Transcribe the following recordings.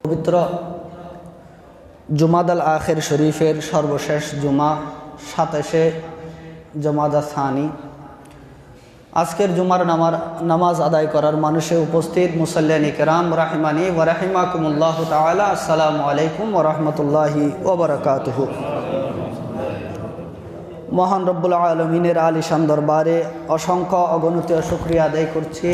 পবিত্র জুমাদাল আখির শরীফের সর্বশেষ জুমা ২৭শে জমাদা সানি। আজকের জুমার নামাজ আদায় করার মানুষে উপস্থিত মুসাল্লিয়ান ইকরাম রাহিমানি ওয়া রাহিমাকুমুল্লাহ তাআলা, আসসালামু আলাইকুম ওয়া রাহমাতুল্লাহি ওয়া বারাকাতুহু। মহান রব্বুল আলমিনের আলিশান দরবারে অসংখ্য অগণিত শুকরিয়া আদায় করছি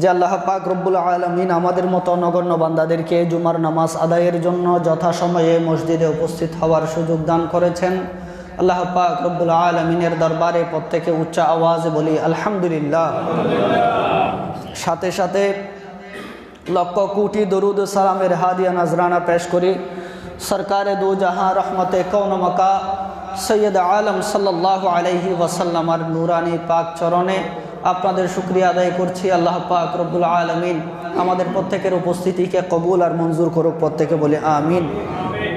যে আল্লাহ পাক রব্বুল আলমিন আমাদের মতো নগণ্য বান্দাদেরকে জুমার নামাজ আদায়ের জন্য যথাসময়ে মসজিদে উপস্থিত হওয়ার সুযোগ দান করেছেন। আল্লাহ পাক রব্বুল আলমিনের দরবারে প্রত্যেকে উচ্চ আওয়াজে বলি আলহামদুলিল্লাহ। সাথে সাথে লক্ষ কোটি দরুদ সালামের হাদিয়া নাজরানা পেশ করি সরকারে দু জাহাঁ রহমতে কৌন মকা সৈয়দ আলম সাল্লাল্লাহু আলাইহি ওয়াসাল্লামার নুরানি পাক চরণে আপনাদের শুকরিয়া আদায় করছি। আল্লাহ পাক রব্বুল আলমিন আমাদের প্রত্যেকের উপস্থিতিকে কবুল আর মঞ্জুর করুক, প্রত্যেকে বলে আমিন।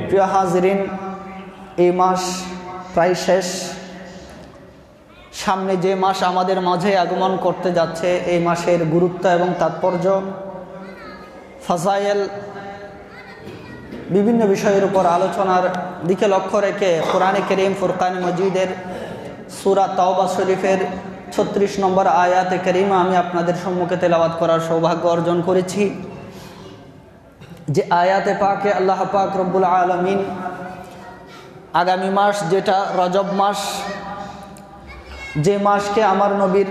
প্রিয় হাজিরিন, এই মাস প্রায় শেষ। সামনে যে মাস আমাদের মাঝে আগমন করতে যাচ্ছে, এই মাসের গুরুত্ব এবং তাৎপর্য, ফাজাইল, বিভিন্ন বিষয়ের উপর আলোচনার দিকে লক্ষ্য রেখে কোরআনে কারীম ফুরকান মজিদের সূরা তাওবা শরীফের ৩৬ নম্বর আয়াতে কারিমা আমি আপনাদের সম্মুখে তেলাওয়াত করার সৌভাগ্য অর্জন করেছি। যে আয়াতে পাকে আল্লাহ পাক রব্বুল আলামিন আগামী মাস, যেটা রজব মাস, যে মাসকে আমার নবীর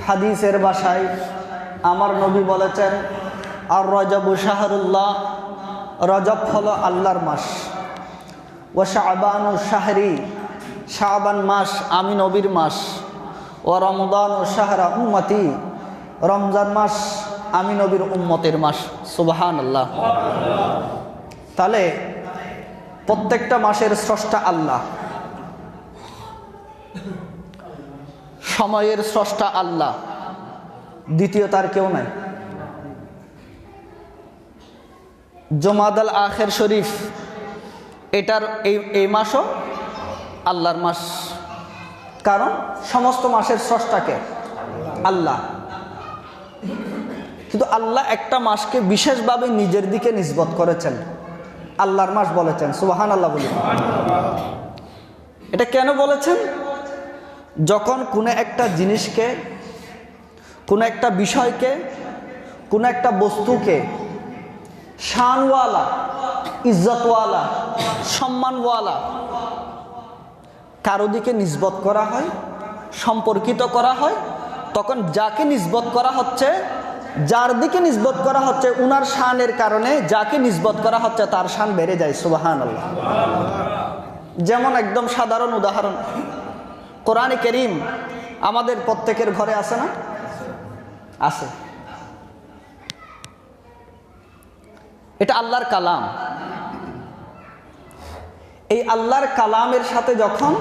হাদিসের ভাষায় আমার নবী বলেছেন আর রজবু শাহরুল্লাহ, রজব হলো আল্লাহর মাস। ওয়া শাবানু শাহরি, শাবান মাস আমি নবীর মাস। ও রমদান ও শাহরা উম্মতি, রমজান মাস আমি নবীর উম্মতের মাস। সুবহানাল্লাহ। তাহলে প্রত্যেকটা মাসের স্রষ্টা আল্লাহ, সময়ের স্রষ্টা আল্লাহ, দ্বিতীয় তার কেউ নাই। জুমাদাল আখির শরীফ, এটার এই মাসও আল্লাহর মাস, কারণ সমস্ত মাসের স্রষ্টাকে আল্লাহ। কিন্তু আল্লাহ একটা মাসকে বিশেষভাবে নিজের দিকে নিসবত করেছেন, আল্লাহর মাস বলেছেন। সুবহানাল্লাহ বলি। এটা কেন বলেছেন? যখন কোনো একটা জিনিসকে, কোনো একটা বিষয়কে, কোনো একটা বস্তুকে শানওয়ালা, ইজ্জতওয়ালা, সম্মানওয়ালা কারো দিকে নিসবত করা হয়, সম্পর্কিত করা হয়, তখন যাকে নিসবত করা হচ্ছে, যার দিকে নিসবত করা হচ্ছে, উনার শানের কারণে যাকে নিসবত করা হচ্ছে তার শান বেড়ে যায়। সুবহানাল্লাহ। যেমন একদম সাধারণ উদাহরণ, কোরআনে কারীম আমাদের প্রত্যেকের ঘরে আছে না? আছে। এটা আল্লাহর কালাম। এই আল্লাহর কালামের সাথে যখন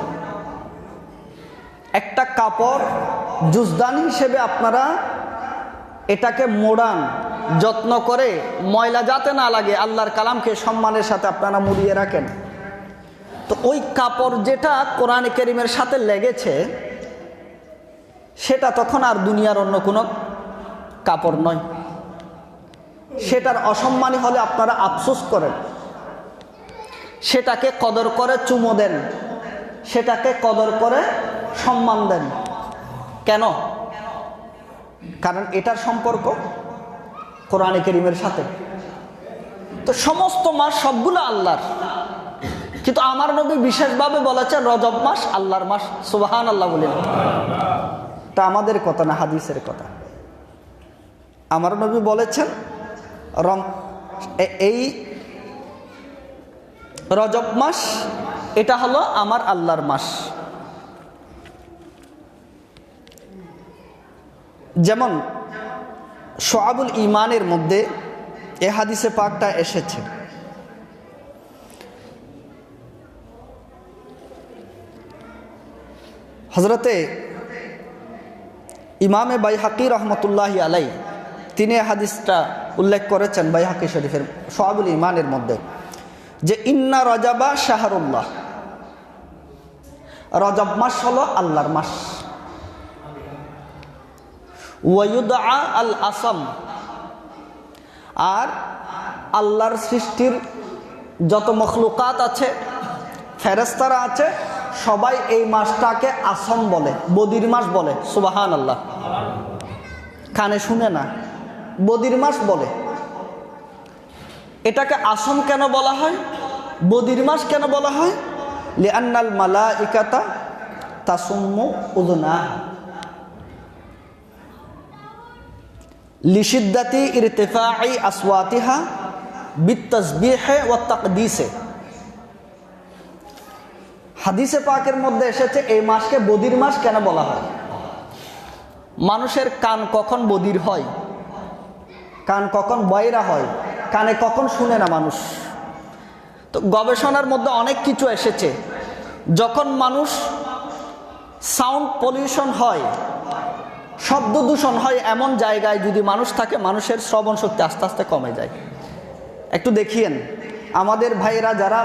একটা কাপড় জুজদান হিসেবে আপনারা এটাকে মোড়ান, যত্ন করে, ময়লা যাতে না লাগে, আল্লাহর কালামকে সম্মানের সাথে আপনারা মুড়িয়ে রাখেন, তো ওই কাপড় যেটা কোরআনে কারীমের সাথে লেগেছে সেটা তখন আর দুনিয়ার অন্য কোনো কাপড় নয়। সেটার অসম্মানী হলে আপনারা আফসোস করেন, সেটাকে কদর করে চুমো দেন, সেটাকে কদর করে সম্মান দেন। কেন? কারণ এটার সম্পর্ক কোরআনে কারীমের সাথে। তো সমস্ত মাস সবগুলো আল্লাহর, কিন্তু আমার নবী বিশেষভাবে বলেছেন রজব মাস আল্লাহর মাস। সুবহানাল্লাহ বলেন। তা আমাদের কথা না, হাদিসের কথা। আমার নবী বলেছেন এই রজব মাস এটা হলো আমার আল্লাহর মাস। যেমন শুআবুল ঈমানের মধ্যে এ হাদিসে পাকটা এসেছে। হযরতে ইমামে বাইহাকি রহমতুল্লাহি আলাই তিনি এ হাদিসটা উল্লেখ করেছেন বাইহাকি শরীফের শুআবুল ঈমানের মধ্যে, যে ইন্না রজবা শাহরুল্লাহ, রজব মাস হলো আল্লাহর মাস। ওয়ায়ুদআ আল আসাম, আর আল্লাহর সৃষ্টির যত মখলুকাত আছে, ফেরেশতারা আছে, সবাই এই মাসটাকে আসম বলে, বদির মাস বলে। সুবহানাল্লাহ। কানে শুনে না, বদির মাস বলে। এটাকে আসম কেন বলা হয়, বদির মাস কেন বলা হয়? লিআন্নাল মালাইকাতা তাসুম্মু উযুনাহা লিশিদ্দাতি ইরতিফাই আসওয়াতিহা বিত্তাসবিহি ওয়াত তাকদিসে। হাদিসে পাকের মধ্যে এসেছে এই মাসকে বদির মাস কেন বলা হয়। মানুষের কান কখন বদির হয়, কান কখন বয়রা হয়, কানে কখন শুনে না মানুষ। তো গবেষণার মধ্যে অনেক কিছু এসেছে, যখন মানুষ সাউন্ড পলিউশন হয়, শব্দ দূষণ হয়, এমন জায়গায় যদি মানুষ থাকে, মানুষের শ্রবণ শক্তি আস্তে আস্তে কমে যায়। একটু দেখিয়েন, আমাদের ভাইয়েরা যারা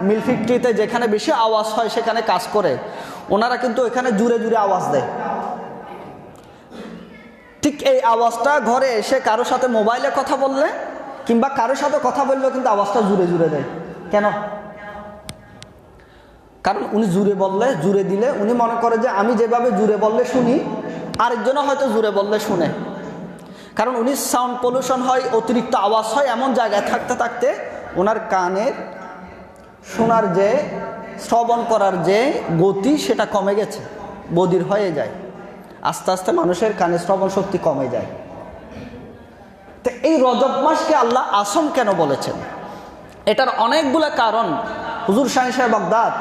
মিল ফ্যাক্টরিতে যেখানে বেশি আওয়াজ হয় সেখানে কাজ করে, ওনারা কিন্তু এখানে জুড়ে জুড়ে আওয়াজ দেয়। ঠিক এই আওয়াজটা ঘরে এসে কারোর সাথে মোবাইলে কথা বললে কিংবা কারোর সাথে কথা বললেও কিন্তু আওয়াজটা জুড়ে জুড়ে দেয়। কেন? কারণ উনি জুড়ে বললে, জুড়ে দিলে উনি মনে করে যে আমি যেভাবে জুড়ে বললে শুনি, আরেকজনও হয়তো জুড়ে বললে শুনে। কারণ উনি সাউন্ড পলিউশন হয়, অতিরিক্ত আওয়াজ হয়, এমন জায়গায় থাকতে থাকতে ওনার কানের শোনার যে শ্রবণ করার যে গতি সেটা কমে গেছে, বধির হয়ে যায়। আস্তে আস্তে মানুষের কানে শ্রবণ শক্তি কমে যায়। তো এই রজব মাসকে আল্লাহ আসম কেন বলেছেন, এটার অনেকগুলো কারণ হুজুর শাহী সাহেব বাগদাদ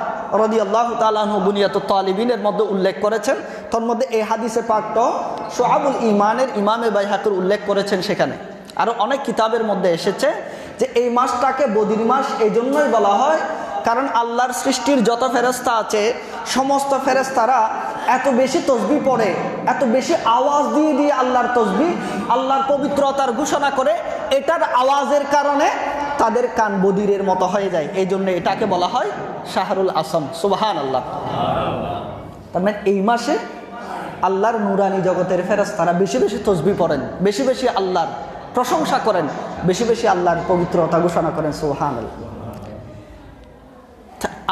রাদিয়াল্লাহু তাআলা আনহু বুনিয়াতুত তালিবিনের মধ্যে উল্লেখ করেছেন। তার মধ্যে এই হাদিসে পাকটা শুআবুল ঈমানের ইমামে বাইহাকির উল্লেখ করেছেন। সেখানে আরও অনেক কিতাবের মধ্যে এসেছে যে এই মাসটাকে বদির মাস এই জন্যই বলা হয়, কারণ আল্লাহর সৃষ্টির যত ফেরেশতা আছে সমস্ত ফেরেশতারা এত বেশি তসবিহ পড়ে, এত বেশি আওয়াজ দিয়ে দিয়ে আল্লাহর তসবিহ, আল্লাহর পবিত্রতার ঘোষণা করে, এটার আওয়াজের কারণে তাদের কান বদিরের মতো হয়ে যায়। এই জন্য এটাকে বলা হয় শাহরুল আসম। সুবহানাল্লাহ। তার মানে এই মাসে আল্লাহর নুরানি জগতের ফেরেশতারা বেশি বেশি তসবিহ পড়েন, বেশি বেশি আল্লাহর প্রশংসা করেন, বেশি বেশি আল্লাহর পবিত্রতা ঘোষণা করেন। সুবহানাল্লাহ।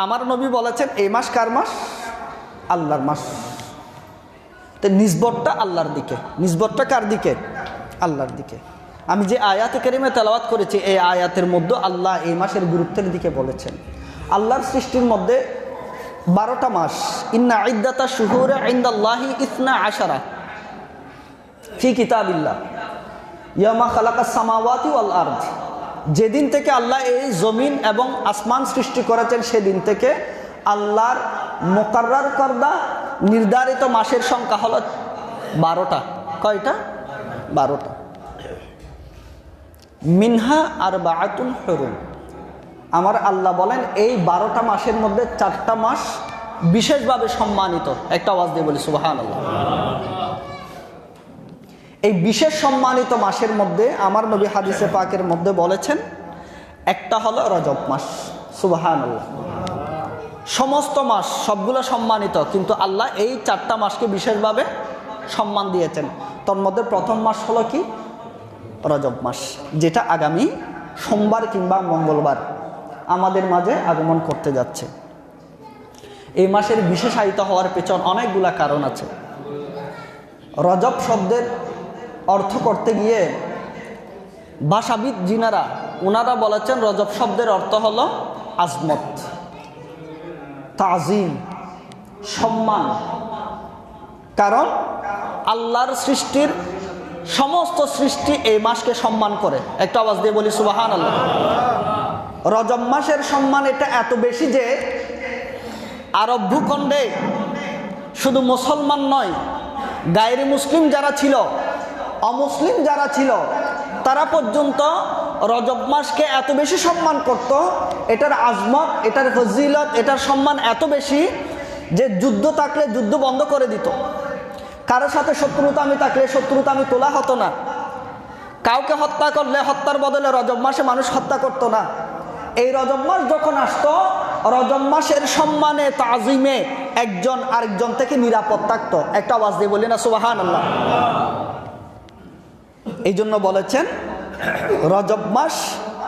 আমার নবী বলেছেন এই মাস কার মাস? আল্লাহর মাস। তো নিসবতটা আল্লাহর দিকে, নিসবতটা কার দিকে? আল্লাহর দিকে। আমি যে আয়াতে কারিমে তেলাওয়াত করেছি এই আয়াতের মধ্যে আল্লাহ এই মাসের গুরুত্বের দিকে বলেছেন। আল্লাহর সৃষ্টির মধ্যে 12টা মাস। ইন্না ইদ্দাতা শুহুরে ইনদাল্লাহি 12 ফি কিতাবিল্লাহ ইয়ামা খালাকাস সামাওয়াতি ওয়াল আরদ। যেদিন থেকে আল্লাহ এই জমিন এবং আসমান সৃষ্টি করেছেন সেদিন থেকে আল্লাহর মুকাররার করদা নির্ধারিত মাসের সংখ্যা হলো 12টা। কয়টা? 12টা। মিনহা আরবাআতুন হুরুম। আমার আল্লাহ বলেন এই 12টা মাসের মধ্যে 4টা মাস বিশেষভাবে সম্মানিত। একটা আওয়াজ দিয়ে বলি সুবহানাল্লাহ। এই বিশেষ সম্মানিত মাসের মধ্যে আমার নবী হাদিসে পাকের মধ্যে বলেছেন একটা হলো রজব মাস। সুবহানাল্লাহ। সমস্ত মাস সবগুলো সম্মানিত, কিন্তু আল্লাহ এই 4টা মাসকে বিশেষভাবে সম্মান দিয়েছেন। তার মধ্যে প্রথম মাস হলো কি? রজব মাস, যেটা আগামী সোমবার কিংবা মঙ্গলবার আমাদের মাঝে আগমন করতে যাচ্ছে। এই মাসের বিশেষায়িত হওয়ার পেছন অনেকগুলা কারণ আছে। রজব শব্দের অর্থ করতে গিয়ে ভাষাবিদ যিনারা ওনারা বলেছেন রজব শব্দের অর্থ হলো আজমত, তাজিম, সম্মান। কারণ আল্লাহর সৃষ্টির সমস্ত সৃষ্টি এই মাসকে সম্মান করে। একটা আওয়াজ দিয়ে বলি সুবহানাল্লাহ। রজব মাসের সম্মান এটা এত বেশি যে আরব ভূখণ্ডে শুধু মুসলমান নয়, গায়রে মুসলিম যারা ছিল, অমুসলিম যারা ছিল, তারা পর্যন্ত রজব মাসকে এত বেশি সম্মান করত। এটার আজমত, এটার ফজিলত, এটার সম্মান এত বেশি যে যুদ্ধ থাকলে যুদ্ধ বন্ধ করে দিত। কারোর সাথে শত্রুতামি থাকলে শত্রুতামি তোলা হতো না। কাউকে হত্যা করলে হত্যার বদলে রজব মাসে মানুষ হত্যা করত না। এই রজব মাস যখন আসতো, রজব মাসের সম্মানে তাজিমে একজন আরেকজন থেকে নিরাপদ থাকতো। একটা আওয়াজ দিয়ে বলি না সুবহানাল্লাহ। এই জন্য বলেছেন রজব মাস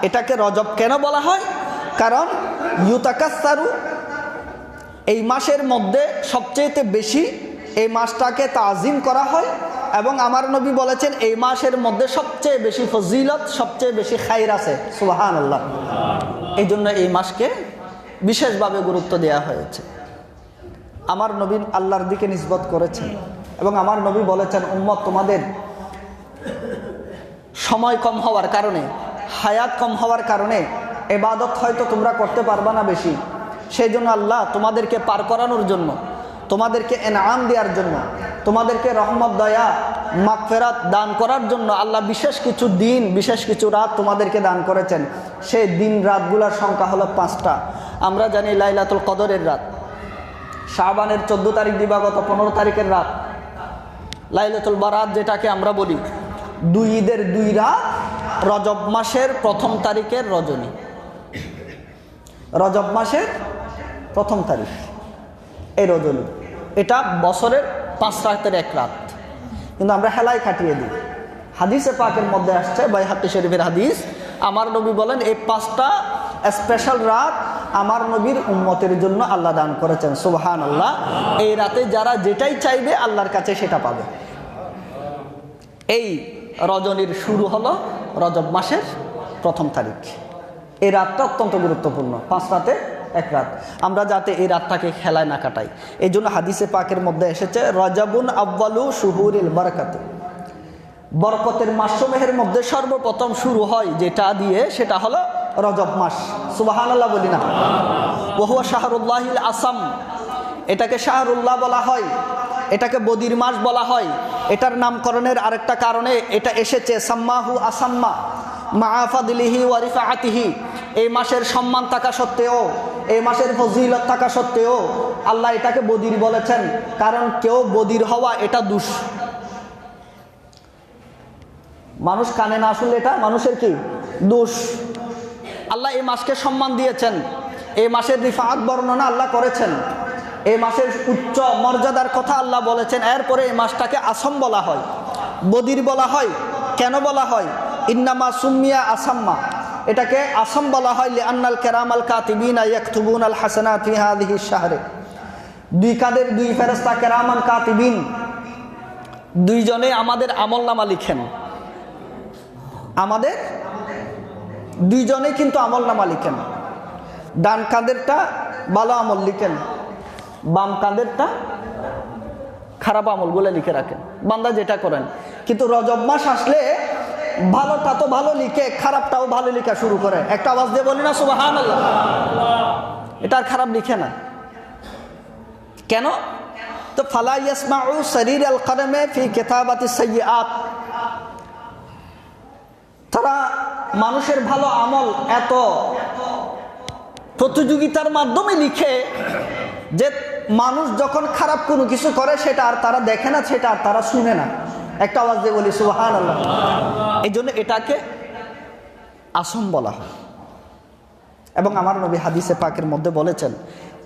এটাকে রজব কেন বলা হয়? কারণ ইউতাকাসসারু, এই মাসের মধ্যে সবচেয়ে বেশি এই মাসটাকে তাজিম করা হয়, এবং আমার নবী বলেছেন এই মাসের মধ্যে সবচেয়ে বেশি ফজিলত, সবচেয়ে বেশি খাইর আছে। সুবহানাল্লাহ। এই জন্য এই মাসকে বিশেষভাবে গুরুত্ব দেওয়া হয়েছে। আমার নবী আল্লাহর দিকে নিসবত করেছেন, এবং আমার নবী বলেছেন, উম্মত তোমাদের সময় কম হওয়ার কারণে, হায়াত কম হওয়ার কারণে ইবাদত হয়তো তোমরা করতে পারবা না বেশি, সেই জন্য আল্লাহ তোমাদেরকে পার করানোর জন্য, তোমাদেরকে এনাম দেওয়ার জন্য, তোমাদেরকে রহমত, দয়া, মাগফিরাত দান করার জন্য আল্লাহ বিশেষ কিছু দিন, বিশেষ কিছু রাত তোমাদেরকে দান করেছেন। সেই দিন রাতগুলোর সংখ্যা হলো 5টা। আমরা জানি লাইলাতুল কদরের রাত, শাবানের 14 তারিখ দিবাগত 15 তারিখের রাত, লাইলাতুল বারাত যেটাকে আমরা বলি, 2 ঈদের 2 রাত, রজব মাসের 1ম তারিখের রজনী, রজব মাসের 1ম তারিখ এই রজনী, এটা বছরের 5 রাতের 1 রাত। কিন্তু আমরা হেলায় কাটিয়ে দিই। হাদিসে পাকের মধ্যে আসছে, বাইহাকি শরীফের হাদিস, আমার নবী বলেন এই 5টা স্পেশাল রাত আমার নবীর উম্মতের জন্য আল্লাহ দান করেছেন। সুবহানাল্লাহ। এই রাতে যারা যেটাই চাইবে আল্লাহর কাছে সেটা পাবে। এই রজনীর শুরু হলো রজব মাসের 1ম তারিখ। এই রাতটা অত্যন্ত গুরুত্বপূর্ণ, 5 রাতে 1 রাত। আমরা যাতে এই রাতটাকে খেলায় না কাটাই, এই জন্য হাদিসে পাকের মধ্যে এসেছে রজবুন আউয়ালু শুহুরিল বারাকাতি, বরকতের মাসসমূহের মধ্যে সর্বপ্রথম শুরু হয় যেটা দিয়ে, সেটা হলো রজব মাস। সুবহানাল্লাহ বলি না? ওয়া হুয়া শাহরুল্লাহিল আসাম, এটাকে শাহরুল্লাহ বলা হয়, এটাকে বদির মাস বলা হয়। এটার নামকরণের আরেকটা কারণে এটা এসেছে, সাম্মাহু আসাম্মা মা ফাদলিহি ওয়া রিফাআতিহি, এই মাসের সম্মান থাকা সত্ত্বেও, এই মাসের ফজিলত থাকা সত্ত্বেও আল্লাহ এটাকে বদির বলেছেন, কারণ কেউ বদির হওয়া এটা দোষ। মানুষ কানে না শুনলে এটা মানুষের কি দোষ। আল্লাহ এই মাসকে সম্মান দিয়েছেন, এই মাসের রিফাআত বর্ণনা আল্লাহ করেছেন, এই মাসের উচ্চ মর্যাদার কথা আল্লাহ বলেছেন। এরপরে এই মাসটাকে আসম বলা হয়, বদির বলা হয়। কেন বলা হয়? ইন্নামা সুম্মিয়া আসাম্মা, এটাকে আসম বলা হয় লিআন্নাল কিরামাল কাতিবিনা ইয়াকতুবুনাল হাসানাত ফি হাযিহিশ শাহরে, 2 কাদের 2 ফেরেশতা কিরামান কাতিবিন, 2 জনে আমাদের আমলনামা লিখেন। আমাদের 2 জনেই কিন্তু আমলনামা লিখেন। ডান কাঁধেরটা ভালো আমল লিখেন, বাম কাঁধেরটা খারাপ আমলগুলো লিখে রাখেন, বান্দা যেটা করেন। কিন্তু রজব মাস আসলে ভালোটা তো ভালো লিখে, খারাপটাও ভালো লেখা শুরু করে। একটা আওয়াজ দিয়ে বলি না সুবহানাল্লাহ? এটা আর খারাপ লিখে না। কেন? তো ফালা ইয়াসমাউ সরির আল কলমে ফি কিতাবাতি সাইয়্যাত, তারা মানুষের ভালো আমল এত প্রতিযোগিতার মাধ্যমে লিখে যে মানুষ যখন খারাপ কোনো কিছু করে সেটা আর তারা দেখে না, সেটা আর তারা শুনে না। একটা আওয়াজ দিয়ে বলি সুবহানাল্লাহ। এই জন্য এটাকে আসম বলা হয়। এবং আমার নবী হাদিসে পাকের মধ্যে বলেছেন,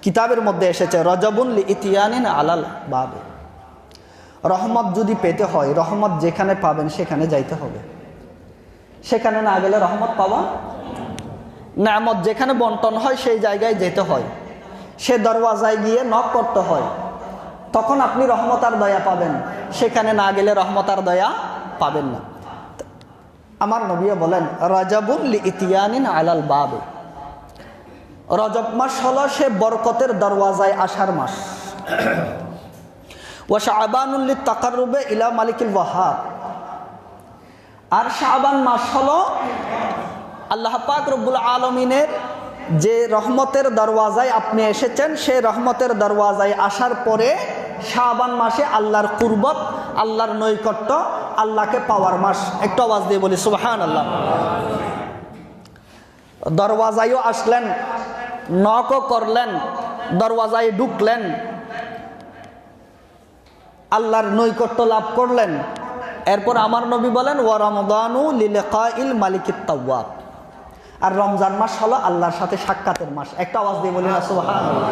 কিতাবের মধ্যে এসেছে রজবুন লিইতিয়ানিন আলাল বাবে, রহমত যদি পেতে হয়, রহমত যেখানে পাবেন সেখানে যাইতে হবে। সেখানে না গেলে রহমত পাওয়া, নেয়ামত যেখানে বন্টন হয় সেই জায়গায় যেতে হয়, সে দরওয়াজায় গিয়ে নক করতে হয়, তখন আপনি রহমত আর দয়া পাবেন। সেখানে না গেলে রহমত আর দয়া পাবেন না। আমার নবী বলেন রজবুন লিইতিয়ানিন আলাল বাবে, রজব মাস হলো সে বরকতের দরওয়াজায় আসার মাস। ওয়া শাবানুল লিতাকাররুবে ইলা মালিকিল ওয়াহাব, আর শাবান মাস হলো আল্লাহ পাক রব্বুল আলামিনের যে রহমতের দরওয়াজায় আপনি এসেছেন, সেই রহমতের দরওয়াজায় আসার পরে শাবান মাসে আল্লাহর কুরবত, আল্লাহর নৈকট্য, আল্লাহকে পাওয়ার মাস। একটু আওয়াজ দিয়ে বলি সুবহানাল্লাহ। দরওয়াজায়ও আসলেন, নকও করলেন, দরওয়াজায় ঢুকলেন, আল্লাহর নৈকট্য লাভ করলেন। এরপর আমার নবী বলেন ওয়া রমাদানু লিলিকাইল মালিকিত তাওয়াব, আর রমজান মাস হলো আল্লাহর সাথে সাক্ষাতের মাস। একটা আওয়াজ দিয়ে বলি না সুবহানাল্লাহ।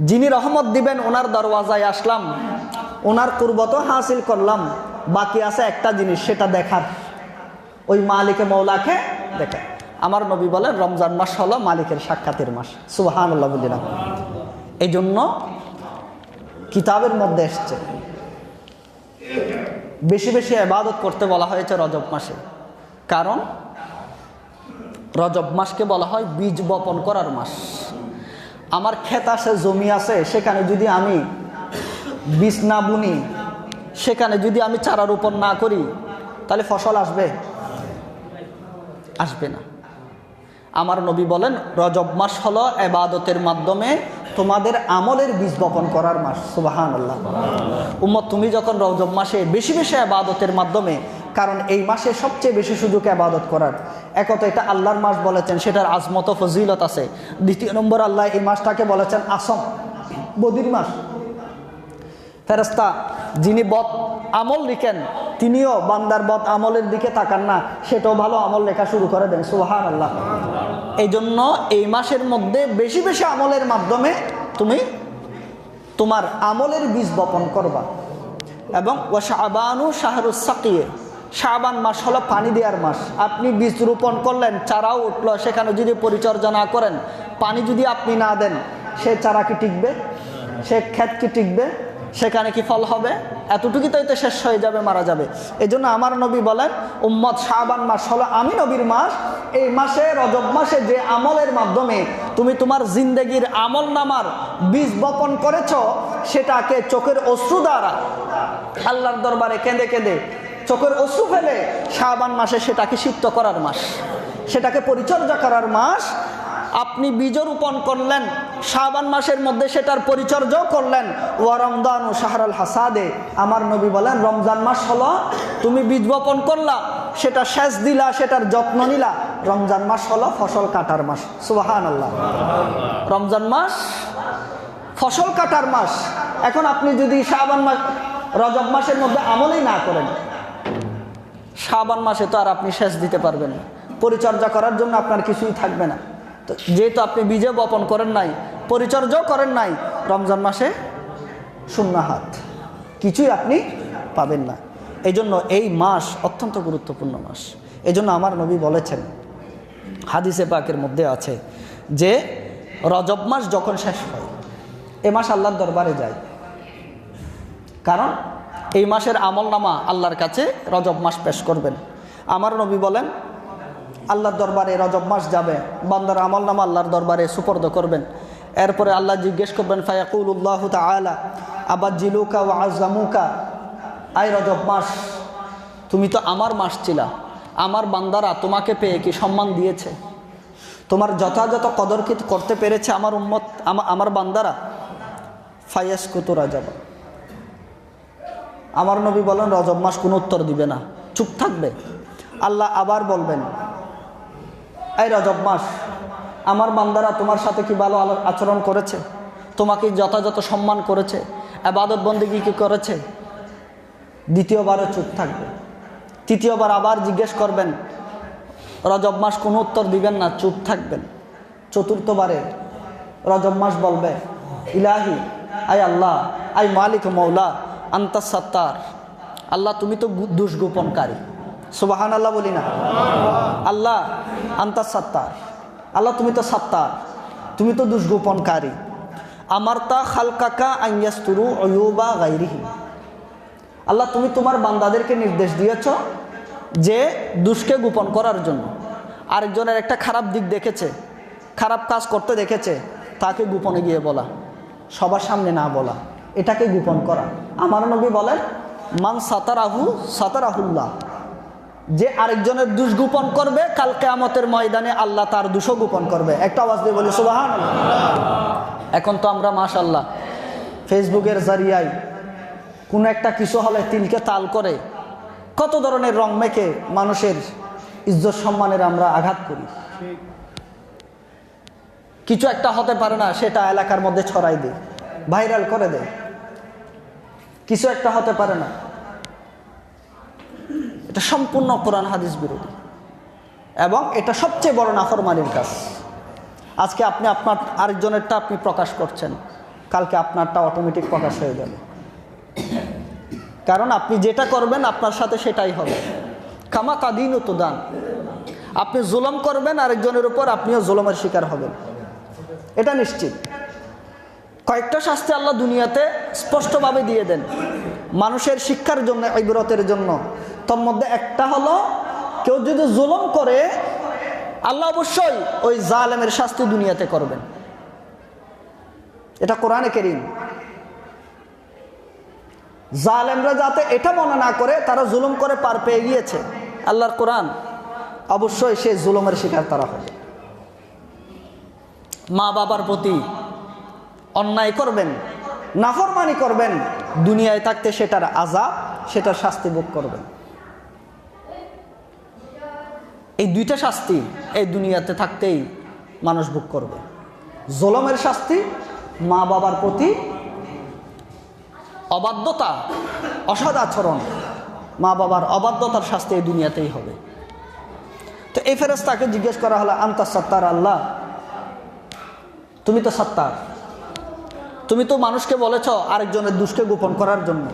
যিনি রহমত দিবেন ওনার দরওয়াজায় আসলাম, ওনার কুরবত হাসিল করলাম, বাকি আছে একটা জিনিস, সেটা দেখার। ওই মালিকে মৌলাকে দেখে। আমার নবী বলেন রমজান মাস হলো মালিকের সাক্ষাতের মাস। সুবহানাল্লাহ বলিলাম। এই জন্য কিতাবের মধ্যে এসছে বেশি বেশি ইবাদত করতে বলা হয়েছে রজব মাসে। কারণ রজব মাসকে বলা হয় বীজ বপন করার মাস। আমার ক্ষেত আছে, জমি আছে, সেখানে যদি আমি বীজ না বুনি, সেখানে যদি আমি চারা রোপণ না করি, তাহলে ফসল আসবে? আসবে না। আমার নবী বলেন রজব মাস হলো ইবাদতের মাধ্যমে তোমাদের আমলের বীজ বপন করার মাস। সুবহানাল্লাহ। উম্মত, তুমি যখন রজব মাসে বেশি বেশি ইবাদতের মাধ্যমে, কারণ এই মাসে সবচেয়ে বেশি সুযোগ ইবাদত করার। একত এটা আল্লাহর মাস বলেছেন, সেটার আজমত ও ফজিলত আছে। দ্বিতীয় নম্বর, আল্লাহ এই মাসটাকে বলেছেন আসম, বদির মাস। ফেরেশতা যিনি বদ আমল লিখেন, তিনিও বান্দার বদ আমলের দিকে তাকান না, সেটাও ভালো আমল লেখা শুরু করে দেন। সুবহানাল্লাহ। এই জন্য এই মাসের মধ্যে বেশি বেশি আমলের মাধ্যমে তুমি তোমার আমলের বীজ বপন করবা। এবং ওয়া শাবানু শাহরুস সাকিয়ে, শাবান মাস হলো পানি দেওয়ার মাস। আপনি বীজ রোপণ করলেন, চারাও উঠলো, সেখানে যদি পরিচর্যা না করেন, পানি যদি আপনি না দেন, সে চারা কি টিকবে? সে ক্ষেত কি টিকবে? সেখানে কি ফল হবে? এতটুকুই তো শেষ হয়ে যাবে, মারা যাবে। এই জন্য আমার নবী বলেন উম্মত, শাবান মাস হলো আমি নবীর মাস। এই মাসে, রজব মাসে যে আমলের মাধ্যমে তুমি তোমার জিন্দেগির আমল নামার বীজ বপন করেছ, সেটাকে চোখের অশ্রু দ্বারা আল্লাহর দরবারে কেঁদে কেঁদে চোখের অশ্রু ফেলে শাবান মাসে সেটাকে সিক্ত করার মাস, সেটাকে পরিচর্যা করার মাস। আপনি বীজ রোপণ করলেন শাবান মাসের মধ্যে, সেটার পরিচর্যাও করলেন। ওয়া রমজান ও শাহরুল হাসাদে, আমার নবী বলেন রমজান মাস হলো তুমি বীজ বপন করলা, সেটা সেচ দিলা, সেটার যত্ন নিলা। রমজান মাস হলো ফসল কাটার মাস। সুবহানাল্লাহ। রমজান মাস ফসল কাটার মাস। এখন আপনি যদি শাবান মাস, রজব মাসের মধ্যে আমলই না করেন, শাবান মাসে তো আর আপনি সেচ দিতে পারবেন না, পরিচর্যা করার জন্য আপনার কিছুই থাকবে না। তো যেহেতু আপনি বীজে বপন করেন নাই, পরিচর্যাও করেন নাই, রমজান মাসে শূন্য হাত, কিছুই আপনি পাবেন না। এই জন্য এই মাস অত্যন্ত গুরুত্বপূর্ণ মাস। এই জন্য আমার নবী বলেছেন, হাদিসে পাকের মধ্যে আছে যে রজব মাস যখন শেষ হয়, এ মাস আল্লাহর দরবারে যায়। কারণ এই মাসের আমল নামা আল্লাহর কাছে রজব মাস পেশ করবেন। আমার নবী বলেন আল্লাহর দরবারে রজব মাস যাবে, বান্দার আমল নামা আল্লাহর দরবারে সুপর্দ করবেন। এরপরে আল্লাহ জিজ্ঞেস করবেন, ফায়াকুলুল্লাহু তাআলা আবাজ্জিলুকা ওয়া আযযামুকা, আই রজব মাস, তুমি তো আমার মাস ছিলা, আমার বান্দারা তোমাকে পেয়ে কি সম্মান দিয়েছে? তোমার যথাযথ কদর কি করতে পেরেছে আমার উম্মত, আমার বান্দারা? ফায়াসকুতু রাজাবা, আমার নবী বলেন রজব মাস কোনো উত্তর দিবে না, চুপ থাকবে। আল্লাহ আবার বলবেন, এই রজব মাস, আমার বান্দারা তোমার সাথে কি ভালো আচরণ করেছে? তোমাকে যথাযথ সম্মান করেছে? ইবাদত বন্দেগী কি করেছে? দ্বিতীয়বারও চুপ থাকবে। তৃতীয়বার আবার জিজ্ঞেস করবেন, রজব মাস কোনো উত্তর দিবেন না, চুপ থাকবেন। চতুর্থবারে রজব মাস বলবে, ইলাহি, আয় আল্লাহ, আয় মালিক মৌলা, আন্তা সাত্তার, আল্লাহ তুমি তো দুষ্গোপনকারী। সুবহানাল্লাহ বলি না? আল্লাহ আন্তা সাত্তার, আল্লাহ তুমি তো সাত্তার, তুমি তো দুষ্গোপনকারী। আমারতা খালকাকা আইয়াস্তুরু উয়ুবা গায়রিহি, আল্লাহ তুমি তোমার বান্দাদেরকে নির্দেশ দিয়েছ যে দুষ্কে গোপন করার জন্য। আরেকজনের একটা খারাপ দিক দেখেছে, খারাপ কাজ করতে দেখেছে, তাকে গোপনে গিয়ে বলা, সবার সামনে না বলা, এটাকে গোপন করা। আমার নবী বলেন মান সাতারাহু সাতারাহুল্লাহ, যে আরেকজনের দোষ গোপন করবে, কাল কিয়ামতের ময়দানে আল্লাহ তার দোষও গোপন করবে। একটা আওয়াজ দিয়ে বলি সুবহানাল্লাহ। এখন তো আমরা মাশাআল্লাহ ফেসবুকের জারিয়ায় কোনো একটা কিছু হলে তিলকে তাল করে কত ধরনের রং মেখে মানুষের ইজ্জত সম্মানের আমরা আঘাত করি। কিছু একটা হতে পারে না, সেটা এলাকার মধ্যে ছড়াই দেয়, ভাইরাল করে দেয়। কিছু একটা হতে পারে না, এটা সম্পূর্ণ কোরআন হাদিস বিরোধী, এবং এটা সবচেয়ে বড় নাফরমানির কাজ। আজকে আপনি আপনার আরেকজনেরটা আপনি প্রকাশ করছেন, কালকে আপনারটা অটোমেটিক প্রকাশ হয়ে যাবে। কারণ আপনি যেটা করবেন আপনার সাথে সেটাই হবে। কামা তাদিনু তুদান। আপনি জুলুম করবেন আরেকজনের উপর, আপনিও জুলুমের শিকার হবেন, এটা নিশ্চিত। কয়েকটা শাস্তি আল্লাহ দুনিয়াতে স্পষ্টভাবে দিয়ে দেন মানুষের শিক্ষার জন্য, ইবরতের জন্য। তোর মধ্যে একটা হলো, কেউ যদি জুলুম করে আল্লাহ অবশ্যই ওই জালেমের শাস্তি দুনিয়াতে করবেন। এটা কোরআনে কারীম। জালেমরা যাতে এটা মনে না করে তারা জুলুম করে পার পেয়ে গিয়েছে, আল্লাহর কোরআন, অবশ্যই সেই জুলুমের শিকার তারা হবে। মা বাবার প্রতি অন্যায় করবেন, নাফরমানি করবেন, দুনিয়ায় থাকতে সেটার আযাব, সেটার শাস্তি ভোগ করবেন। এই দুইটা শাস্তি এই দুনিয়াতে থাকতেই মানুষ ভোগ করবে। জুলুমের শাস্তি, মা বাবার প্রতি অবাধ্যতা, অসৎ আচরণ, মা বাবার অবাধ্যতার শাস্তি এই দুনিয়াতেই হবে। তো এই ফেরেশতাকে জিজ্ঞেস করা হলো, আনতা সাত্তার, আল্লাহ তুমি তো সাত্তার, তুমি তো মানুষকে বলেছ আরেকজনের দোষকে গোপন করার জন্য।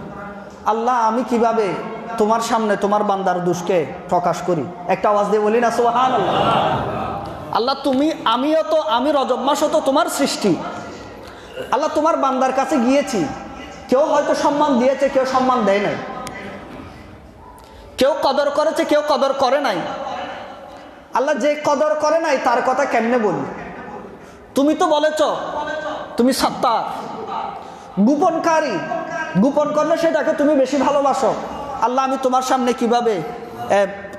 আল্লাহ আমি কিভাবে তোমার সামনে তোমার বান্দার দোষকে প্রকাশ করি? একটা আওয়াজ দিয়ে বলি না সুবহানাল্লাহ। আল্লাহ তুমি, আমি রজব মাসও তো তোমার সৃষ্টি। আল্লাহ তোমার বান্দার কাছে গিয়েছি, কেউ হয়তো সম্মান দিয়েছে, কেউ সম্মান দেয় নাই, কেউ কদর করেছে, কেউ কদর করে নাই। আল্লাহ যে কদর করে নাই তার কথা কেমনে বলি? তুমি তো বলেছ তুমি সাত্তার, গোপনকারী, গোপন করলে সেটাকে তুমি বেশি ভালোবাসো। আল্লাহ আমি তোমার সামনে কিভাবে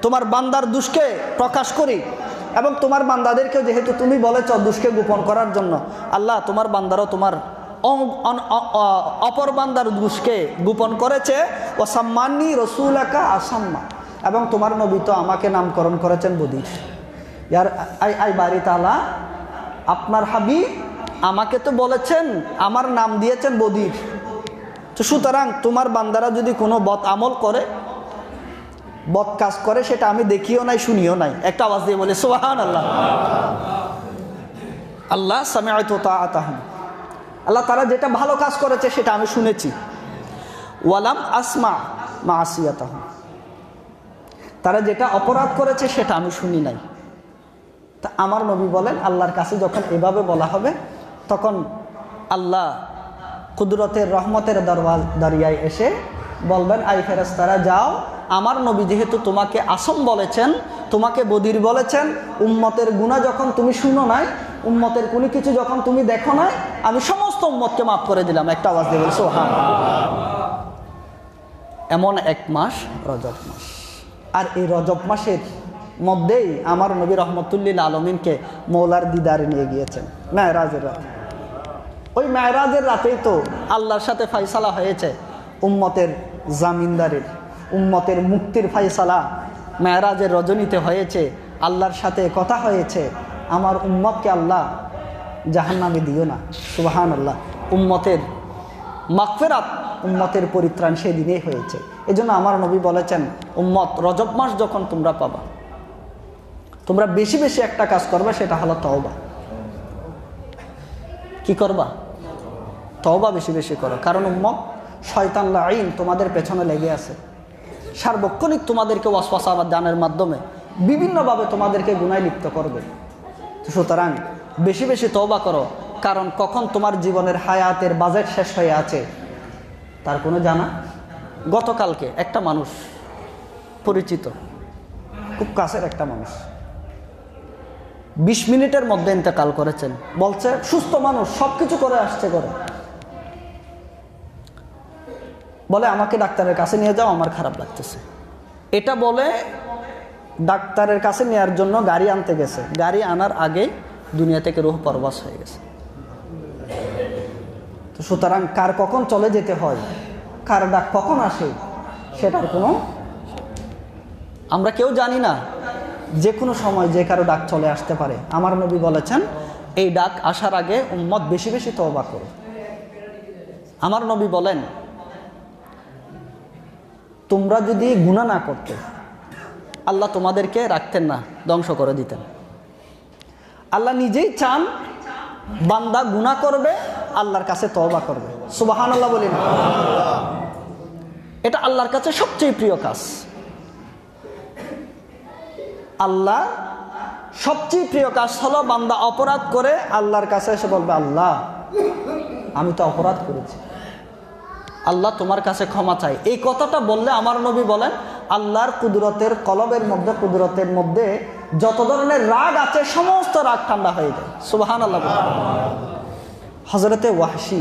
তোমার বান্দার দোষকে প্রকাশ করি? এবং তোমার বান্দাদেরকে যেহেতু তুমি বলেছ দোষকে গোপন করার জন্য, আল্লাহ তোমার বান্দারও তোমার অপর বান্দার দোষকে গোপন করেছে। ও সাম্মানি রসুলাকা আসাম্মা, এবং তোমার নবী তো আমাকে নামকরণ করেছেন বদির। ইয়ার আই বাড়ি তাআলা, আপনার হাবিব আমাকে তো বলেছেন, আমার নাম দিয়েছেন বদির। তো সুতরাং তোমার বান্দারা যদি কোনো বদ আমল করে, বদ কাজ করে, সেটা আমি দেখিও নাই, শুনিও নাই। একটা আওয়াজ দিয়ে বলে সুবহানাল্লাহ। আল্লাহ সামিআতু তাআতাহুম, আল্লাহ তারা যেটা ভালো কাজ করেছে সেটা আমি শুনেছি। ওয়ালাম আসমা মাসিয়াতাহুম, তারা যেটা অপরাধ করেছে সেটা আমি শুনি নাই। তা আমার নবী বলেন, আল্লাহর কাছে যখন এভাবে বলা হবে, তখন আল্লাহ কুদরতের রহমতের দরিয়ায় এসে বলবেন, আই ফেরেশতারা যাও, আমার নবী যেহেতু তোমাকে আসম বলেছেন, তোমাকে বদির বলেছেন, উম্মতের গুনাহ যখন তুমি শুনো নাই, উম্মতের কোনো কিছু যখন তুমি দেখো নাই, আমি সমস্ত উম্মতকে মাফ করে দিলাম। একটা আওয়াজ দিয়ে বলি সুবহানাল্লাহ। এমন এক মাস রজব মাস, আর এই রজব মাসের মধ্যেই আমার নবী রহমতুল্লিল আলমিনকে মৌলার দিদারে নিয়ে গিয়েছেন মেরাজের রাতে। ওই মেরাজের রাতেই তো আল্লাহর সাথে ফাইসালা হয়েছে উম্মতের জামিনদারির, উম্মতের মুক্তির ফাইসালা মেরাজের রজনীতে হয়েছে। আল্লাহর সাথে কথা হয়েছে, আমার উম্মতকে আল্লাহ জাহান্নামে দিও না। সুবহানাল্লাহ। উম্মতের মাগফিরাত, উম্মতের পরিত্রাণ সেদিনেই হয়েছে। এজন্য আমার নবী বলেছেন, উম্মত রজব মাস যখন তোমরা পাবা, তোমরা বেশি বেশি একটা কাজ করবে, সেটা হলো তওবা। কি করবা? তওবা বেশি বেশি করো। কারণ উম্মত শয়তান লাঈন তোমাদের পেছনে লেগে আছে, সার্বক্ষণিক তোমাদেরকে ওয়াসওয়াসা বা দানের মাধ্যমে বিভিন্নভাবে তোমাদেরকে গুনাহে লিপ্ত করবে। সুতরাং বেশি বেশি তওবা করো, কারণ কখন তোমার জীবনের হায়াতের বাজেট শেষ হয়ে আছে তার কোনো জানা। গতকালকে একটা মানুষ, পরিচিত খুব কাছের একটা মানুষ, 20 মিনিটের মধ্যে ইন্তেকাল করেছেন। বলছে সুস্থ মানুষ, সব কিছু করে আসছে, করে বলে আমাকে ডাক্তারের কাছে নিয়ে যাও, আমার খারাপ লাগতেছে। এটা বলে ডাক্তারের কাছে নেওয়ার জন্য গাড়ি আনতে গেছে, গাড়ি আনার আগে দুনিয়া থেকে রূহ পরবাস হয়ে গেছে। তো সুতরাং কার কখন চলে যেতে হয়, কার ডাক কখন আসে, সেটার কোনো আমরা কেউ জানি না। যে কোনো সময় যে কারো ডাক চলে আসতে পারে। আমার নবী বলেছেন, এই ডাক আসার আগে উম্মত বেশি বেশি তওবা করো। আমার নবী বলেন, তোমরা যদি গুনাহ না করতে, আল্লাহ তোমাদেরকে রাখতেন না, ধ্বংস করে দিতেন। আল্লাহ নিজেই চান বান্দা গুনাহ করবে, আল্লাহর কাছে তওবা করবে। সুবহানাল্লাহ বলি না? এটা আল্লাহর কাছে সবচেয়ে প্রিয় কাজ। আল্লাহ সবচেয়ে প্রিয় কাজ হলো বান্দা অপরাধ করে আল্লাহর কাছে এসে বলবে, আল্লাহ আমি তো অপরাধ করেছি, আল্লাহ তোমার কাছে ক্ষমা চাই। এই কথাটা বললে আমার নবী বলেন আল্লাহর কুদরতের কলবের মধ্যে, কুদরতের মধ্যে যত ধরনের রাগ আছে সমস্ত রাগ ঠান্ডা হয়ে যায়। সুবহানাল্লাহ। হযরতে ওয়াহশী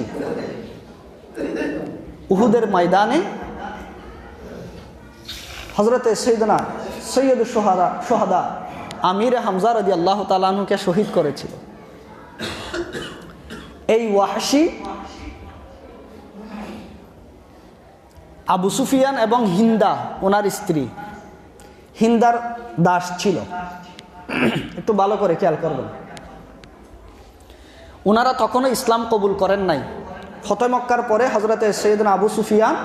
উহুদের ময়দানে হযরতে সাইয়েদনা সৈয়দুশ শুহাদা আমির হামজা রাদিয়াল্লাহু তাআলা আনহুকে শহীদ করেছিল। এই ওয়াহশী আবু সুফিয়ান এবং হিন্দা ওনার স্ত্রী, হিন্দার দাস ছিল। একটু ভালো করে খেয়াল করবেন, ওনারা তখনও ইসলাম কবুল করেন নাই। ফতহ মক্কার পরে হযরতে সাইয়েদনা আবু সুফিয়ান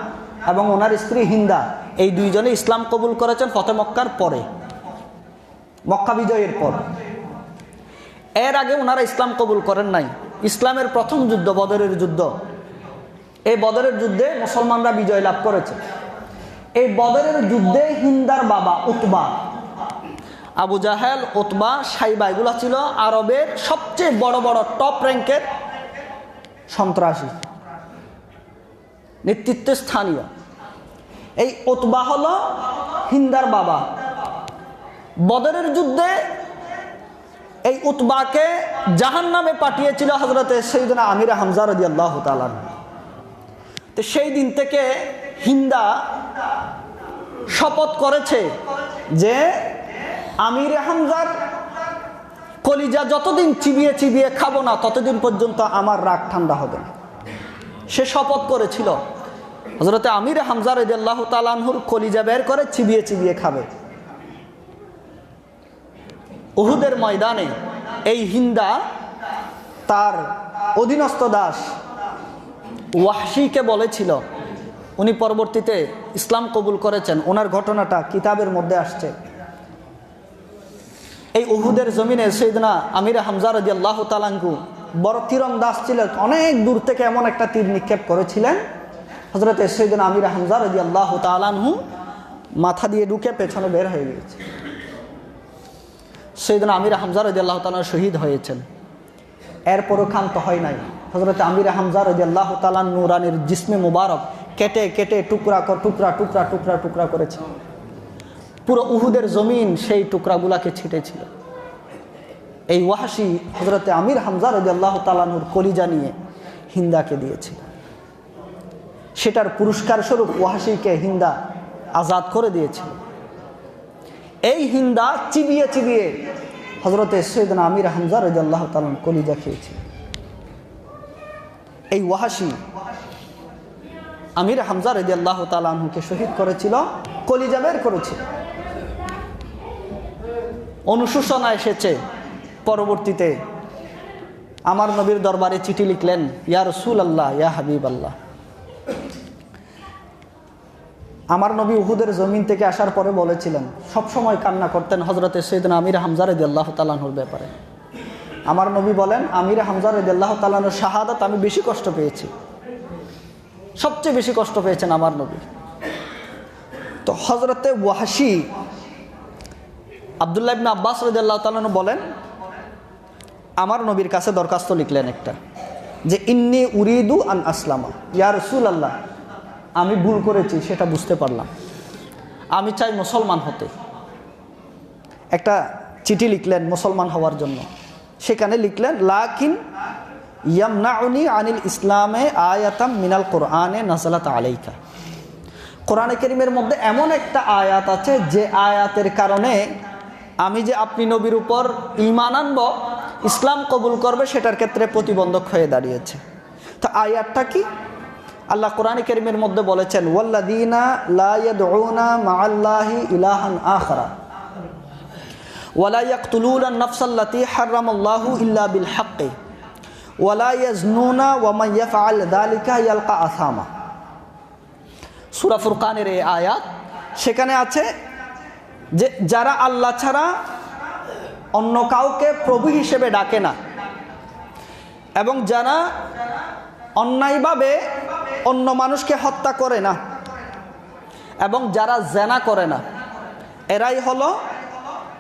এবং ওনার স্ত্রী হিন্দা এই দুইজনে ইসলাম কবুল করেছেন ফতহ মক্কার পরে, মক্কা বিজয়ের পর। এর আগে ওনারা ইসলাম কবুল করেন নাই। ইসলামের প্রথম যুদ্ধ বদরের যুদ্ধ, এই বদরের যুদ্ধে মুসলমানরা বিজয় লাভ করেছে। এই বদরের যুদ্ধে হিন্দার বাবা উতবা, আবু জাহেল, উতবা, সাইবা এগুলা ছিল আরবের সবচেয়ে বড় বড় টপ র্যাঙ্কের সন্ত্রাসী, নেতৃত্ব স্থানীয়। এই উতবা হলো হিন্দার বাবা। বদরের যুদ্ধে এই উতবাকে জাহান্নামে পাঠিয়েছিল হযরতে সাইয়েদনা আমির হামজা রাদিয়াল্লাহু তাআলা। তো সেই দিন থেকে হিন্দা শপথ করেছে যে আমির হামজার কলিজা যতদিন চিবিয়ে চিবিয়ে খাবো না ততদিন পর্যন্ত আমার রাগ ঠান্ডা হবে না। সে শপথ করেছিল হযরতে আমির হামজা রাদিয়াল্লাহু তাআলা আনহুর কলিজা বের করে চিবিয়ে চিবিয়ে খাবে। উহুদের ময়দানে এই হিন্দা তার অধীনস্থ দাস ওয়াহশীকে বলেছিল, উনি পরবর্তীতে ইসলাম কবুল করেছেন, ওনার ঘটনাটা কিতাবের মধ্যে আসছে। এই উহুদের জমিনে সাইয়েদনা আমির হামজা রাদিয়াল্লাহু তাআলা আনহু বড় তীরন্দাজ ছিলেন, অনেক দূর থেকে এমন একটা তীর নিক্ষেপ করেছিলেন হযরতে সাইয়েদনা আমির হামজা রাদিয়াল্লাহু তাআলা আনহু মাথা দিয়ে ঢুকে পেছনে বের হয়ে গিয়েছে। সাইয়েদনা আমির হামজা রাদিয়াল্লাহু তাআলা শহীদ হয়েছেন। এরপরও ক্ষান্ত হয় নাই। হযরতে আমির হামজা রাদিয়াল্লাহু তাআলা নূরানির জিসমে মুবারক কেটে কেটে টুকরা টুকরা টুকরা টুকরা টুকরা করেছে। পুরো উহুদের জমিন সেই টুকরাগুলাকে ছিটেছিল। এই ওয়াহশী হযরতে আমির হামজা রাদিয়াল্লাহু তাআলা নূর কলিজা নিয়ে হিন্দাকে দিয়েছিল। সেটার পুরস্কার স্বরূপ ওয়াহশীকে হিন্দা আজাদ করে দিয়েছিল। এই হিন্দা চিবিয়ে চিবিয়ে হযরতে সাইয়েদনা আমির হামজা রাদিয়াল্লাহু তাআলা কলিজা খেয়েছিল। এই ওয়াহশী আমির হামজা রাদিয়াল্লাহু তাআলা আনহুকে শহীদ করেছিল, কলিজা বের করেছিল। অনুশোচনা এসেছে পরবর্তীতে আমার নবীর দরবারে চিঠি লিখলেন, ইয়া রাসূলুল্লাহ, ইয়া হাবিবাল্লাহ। আমার নবী উহুদের জমিন থেকে আসার পরে বলেছিলেন, সবসময় কান্না করতেন হযরতে সাইয়েদনা আমির হামজা রাদিয়াল্লাহু তাআলা আনহুর ব্যাপারে। আমার নবী বলেন, আমির হামজা রাদিয়াল্লাহু তাআলা আনহুর শাহাদাত আমি বেশি কষ্ট পেয়েছি, সবচেয়ে বেশি কষ্ট পেয়েছেন আমার নবী। তো হযরতে ওয়াহশী আব্দুল্লাহ ইবনে আব্বাস রাদিয়াল্লাহু তাআলা আনহু বলেন, আমার নবীর কাছে দরখাস্ত লিখলেন একটা, যে ইন্নী উরিদু আন আসলামা, ইয়া রাসূলুল্লাহ আমি ভুল করেছি সেটা বুঝতে পারলাম, আমি চাই মুসলমান হতে। একটা চিঠি লিখলেন মুসলমান হওয়ার জন্য। সেখানে লিখলেন, লাকিন ইয়ামনাউনি আনিল ইসলামে আয়াতাম মিনাল কোরআনে নাযালাত আলাইকা। কোরআনে কারীমের মধ্যে এমন একটা আয়াত আছে যে আয়াতের কারণে আমি যে আপনি নবীর উপর ঈমান আনব, ইসলাম কবুল করবে, সেটার ক্ষেত্রে প্রতিবন্ধক হয়ে দাঁড়িয়েছে। তো আয়াতটা কি? আল্লাহ কোরআনে কারীমের মধ্যে বলেছেন, ওয়াল্লাযীনা লা ইয়াদউনা মা'আল্লাহি ইলাহান আখারা ওয়া লা ইয়াকতুলুনা আন-নাফসাল্লাতী হারামাল্লাহু ইল্লা বিল হাক্কি ওয়া লা ইয়াজনুনা ওয়া মান ইয়াফআল যালিকা ইয়ালকা আসামা। সূরা ফুরকানের এই আয়াত, সেখানে আছে যে যারা আল্লাহ ছাড়া অন্য কাউকে প্রভু হিসেবে ডাকে না, এবং যারা অন্যায়ভাবে অন্য মানুষকে হত্যা করে না, এবং যারা জেনা করে না, এরাই হলো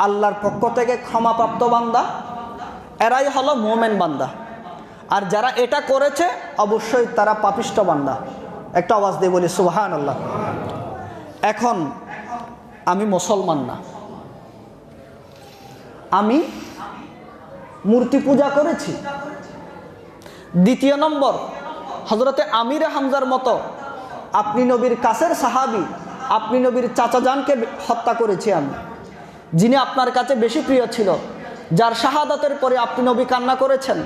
আল্লাহর পক্ষ থেকে ক্ষমাপ্রাপ্ত বান্দা, এরাই হলো মুমিন বান্দা। আর যারা এটা করেছে অবশ্যই তারা পাপিষ্ঠ বান্দা। একটা আওয়াজ দিয়ে বলি সুবহানাল্লাহ। এখন আমি মুসলমান না, আমি মূর্তি পূজা করেছি। দ্বিতীয় নম্বর, হযরতে আমির হামজার মতো আপনি নবীর কাছের সাহাবী, আপনি নবীর চাচাজানকে হত্যা করেছি আমি, যিনি আপনার কাছে বেশি প্রিয় ছিল, যার শাহাদাতের পরে আপনি নবী কান্না করেছেন।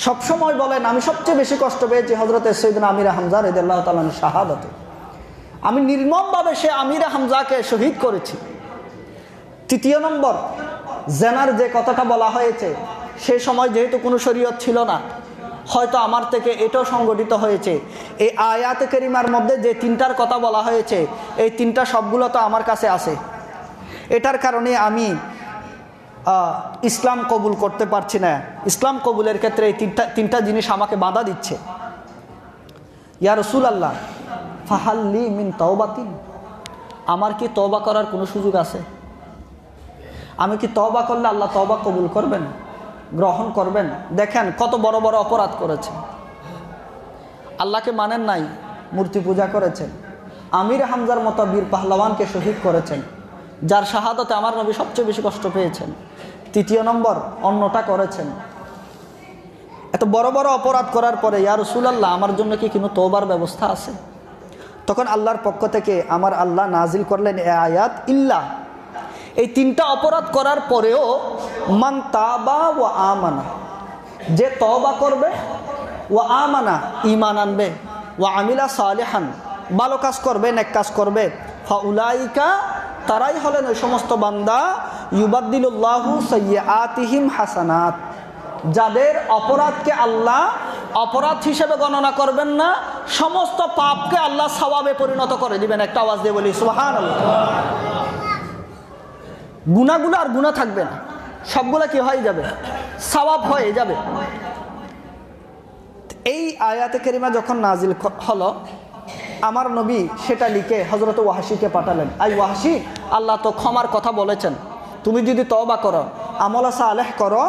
সবসময় বলেন আমি সবচেয়ে বেশি কষ্ট পেয়েছি হযরতে সাইয়েদনা আমির হামজা রাদিয়াল্লাহু তাআলা আনহু শাহাদাতে। আমি নির্মমভাবে সে আমির হামজাকে শহীদ করেছি। তৃতীয় নম্বর, জেনার যে কথাটা বলা হয়েছে, সেই সময় যেহেতু কোনো শরীয়ত ছিল না, হয়তো আমার থেকে এটাও সংগঠিত হয়েছে। এই আয়াতে কারিমার মধ্যে যে তিনটার কথা বলা হয়েছে, এই তিনটা সবগুলো তো আমার কাছে আছে। এটার কারণে আমি ইসলাম কবুল করতে পারছি না। ইসলাম কবুলের ক্ষেত্রে এই তিনটা জিনিস আমাকে বাধা দিচ্ছে। ইয়া রাসূলুল্লাহ, ফাহাল্লি মিন তাওবাতিন, আমার কি তওবা করার কোনো সুযোগ আছে? আমি কি তওবা করলে আল্লাহ তওবা কবুল করবেন, গ্রহণ করবেন? দেখেন কত বড় বড় অপরাধ করেছেন, আল্লাহকে মানেন নাই, মূর্তি পূজা করেছেন, আমির হামজার মতো বীর পাহলওয়ানকে শহীদ করেছেন, যার শাহাদাতে আমার নবী সবচেয়ে বেশি কষ্ট পেয়েছেন। তৃতীয় নম্বর, অন্যটা করেছেন। এত বড় বড় অপরাধ করার পরে ইয়া রাসূলুল্লাহ, আমার জন্য কি কোনো তওবার ব্যবস্থা আছে? তখন আল্লাহর পক্ষ থেকে আমার আল্লাহ নাজিল করলেন এই আয়াত, ইল্লা, এই তিনটা অপরাধ করার পরেও মান তাবা ওয়া আমানা, যে তওবা করবে, ওয়া আমানা, ঈমান আনবে, ওয়া আমিলা সালিহান, ভালো কাজ করবে, নেক কাজ করবে, ফাউলাইকা, তারাই হলেন ওই সমস্ত বান্দা, ইউবাদদিলুল্লাহু সাইয়্যাতিহিম হাসানাত, যাদের অপরাধকে আল্লাহ অপরাধ হিসেবে গণনা করবেন না, সমস্ত পাপকে আল্লাহ সওয়াবে পরিণত করে দিবেন। একটা আওয়াজ দিয়ে বলি সুবহানাল্লাহ। গুনাহগুলো আর গুনাহ থাকবে না, সবগুলা কি হয়ে যাবে? সওয়াব হয়ে যাবে। এই আয়াতে কারিমা যখন নাজিল হলো, আমার নবী সেটা লিখে হযরত ওয়াহশীকে পাঠালেন। আই ওয়াহশী, আল্লাহ তো ক্ষমার কথা বলেছেন, তুমি যদি তওবা করো, আমল সালেহ করো,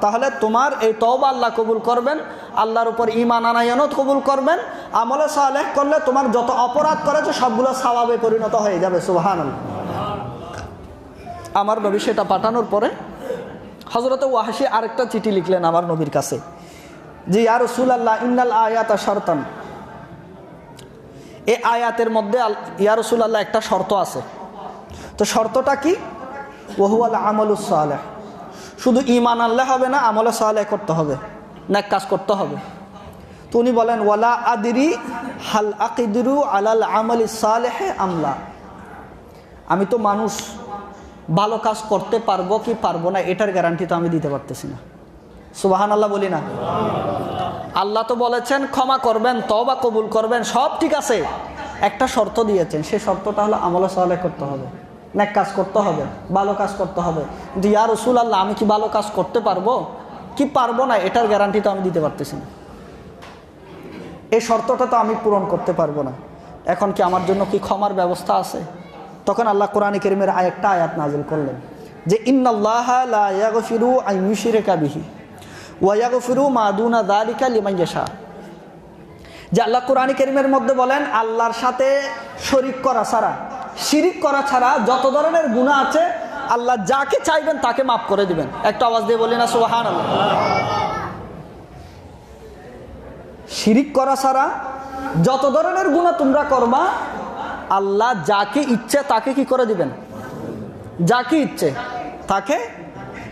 তাহলে তোমার এই তওবা আল্লাহ কবুল করবেন, আল্লাহর উপর ঈমান আনায়নত কবুল করবেন। আমল সালেহ করলে তোমার যত অপরাধ করেছে সবগুলো সওয়াবে পরিণত হয়ে যাবে। সুবহানাল্লাহ। আমার নবী সেটা পাঠানোর পরে হযরত ওয়াহশী আরেকটা চিঠি লিখলেন আমার নবীর কাছে, যে ইয়া রাসূলুল্লাহ, ইন্নাল আয়াতা শারতান, এই আয়াতের মধ্যে ইয়া রাসূলুল্লাহ একটা শর্ত আছে। তো শর্তটা কি? ওয়াহুয়াল আমালুস সালেহ, শুধু ঈমান আনলে হবে না, আমল সালেহ করতে হবে, নেক কাজ করতে হবে। তো উনি বলেন, ওয়ালা আদরি হাল আকিদরু আলাল আমালিস সালেহে আমলা, আমি তো মানুষ, ভালো কাজ করতে পারবো কি পারবো না এটার গ্যারান্টি তো আমি দিতে পারতেছি না। সুবহানাল্লাহ বলি না? আল্লাহ তো বলেছেন ক্ষমা করবেন, তওবা কবুল করবেন, সব ঠিক আছে, একটা শর্ত দিয়েছেন, সেই শর্তটা হলো আমল সালেহ করতে হবে, নেক কাজ করতে হবে, ভালো কাজ করতে হবে। কিন্তু ইয়া রাসূলুল্লাহ, আমি কি ভালো কাজ করতে পারবো কি পারবো না এটার গ্যারান্টি তো আমি দিতে পারতেছি না, এই শর্তটা তো আমি পূরণ করতে পারবো না। এখন কি আমার জন্য কি ক্ষমার ব্যবস্থা আছে? তখন আল্লাহ কোরআন কারীমের একটা আয়াত নাজিল করলেন, যে ইন্নাল্লাহা লা ইয়াগফিরু আন ইউশরিকা বিহি ওয়া ইয়াগফিরু মা দুনা যালিকা লিমান ইয়াশা। যে আল্লাহ কোরআন কারীমের মধ্যে বলেন, আল্লাহর সাথে শরীক করা ছাড়া, শিরিক করা ছাড়া যত ধরনের গুনাহ আছে আল্লাহ যাকে চাইবেন তাকে মাফ করে দিবেন। একটা আওয়াজ দিয়ে বলি না সুবহানাল্লাহ। শিরিক করা ছাড়া যত ধরনের গুনাহ তোমরা করবা, আল্লাহ যাকে ইচ্ছে তাকে কি করে দিবেন? যাকে ইচ্ছে তাকে।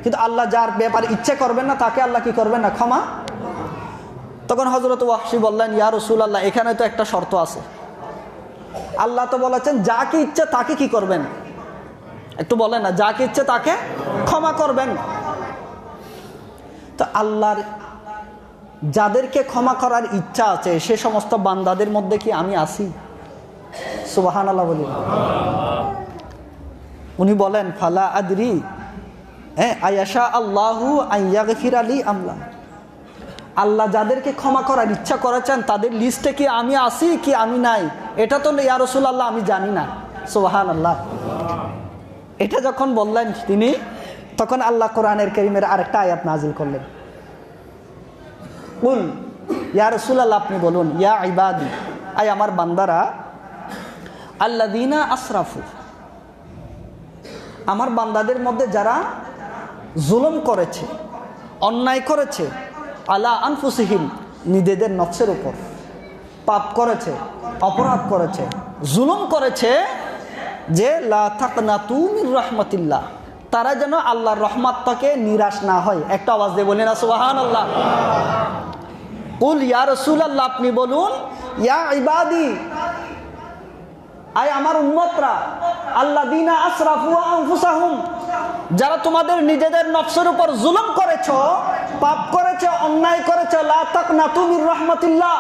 কিন্তু আল্লাহ যার ব্যাপারে ইচ্ছে করবেন না তাকে আল্লাহ কি করবেন না? ক্ষমা। তখন হযরত ওয়াহশী বললেন, ইয়া রাসূলুল্লাহ, এখানে তো একটা শর্ত আছে। আল্লাহ তো বলেছেন যাকে ইচ্ছে তাকে কি করবেন? একটু বলেন না, যাকে ইচ্ছে তাকে ক্ষমা করবেন। তো আল্লাহর যাদেরকে ক্ষমা করার ইচ্ছা আছে সে সমস্ত বান্দাদের মধ্যে কি আমি আছি? সুবহানাল্লাহ বলি। উনি বলেন, ফালা আদরি আয়াশা আল্লাহু আন ইয়াগফিরা লি আমলা, আল্লাহ যাদেরকে ক্ষমা করার ইচ্ছা করেছেন তাদের লিস্টে কি আমি আছি কি আমি নাই, এটা তো ইয়া রাসূলুল্লাহ আমি জানি না। সুবহানাল্লাহ। এটা যখন বললেন তিনি, তখন আল্লাহ কোরআনের কারীমের আরেকটা আয়াত নাজিল করলেন। কুল ইয়া রাসূলুল্লাহ, আপনি বলুন, ইয়া ইবাদি, আয় আমার বান্দারা, আল্লাযীনা আসরাফু, আমার বান্দাদের মধ্যে যারা জুলুম করেছে, অন্যায় করেছে, আলা আনফুসিহিম, নিজেদের নফসের উপর পাপ করেছে, অপরাধ করেছে, জুলুম করেছে, যে লা তাকনাতু মির রাহমাতিল্লাহ, তারা যেন আল্লাহর রহমত থেকে নিরাশ না হয়। একটা আওয়াজ দিয়ে বলেন না সুবহানাল্লাহ। কুল ইয়া রাসূলুল্লাহ, আপনি বলুন, ইয়া ইবাদি, আয় আমার উম্মতরা, আল্লাযীনা আসরাফু আনফুসাহুম, যারা তোমাদের নিজেদের নফসের উপর জুলুম করেছো, পাপ করেছো, অন্যায় করেছো, লা তাকনাতু মির রাহমাতিল্লাহ,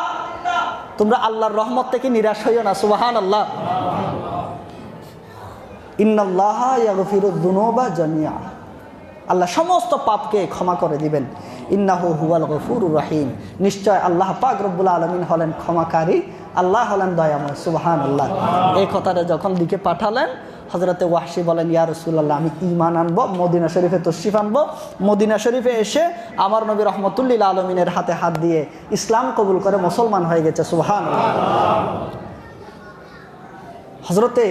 তোমরা আল্লাহর রহমত থেকে নিরাশ হইও না। সুবহানাল্লাহ। ইন্নাল্লাহা ইয়াগফিরুদ যুনুবা জামিআ, আল্লাহ সমস্ত পাপকে ক্ষমা করে দিবেন। ইন্নাহু হুয়াল গফুরুর রহিম, নিশ্চয় আল্লাহ পাক রব্বুল আলামিন হলেন ক্ষমাকারী, আল্লাহ হলেন দয়াময়। সুবহানাল্লাহ। এই কথাটা যখন দিকে পাঠালেন, হযরতে ওয়াহশী বলেন, ইয়া রাসূলুল্লাহ, আমি ঈমান আনবো, মদিনা শরীফে তশরিফ আনবো। মদিনা শরীফে এসে আমার নবী রহমতুল্লিল আলমিনের হাতে হাত দিয়ে ইসলাম কবুল করে মুসলমান হয়ে গেছে। সুবহানাল্লাহ। হযরতে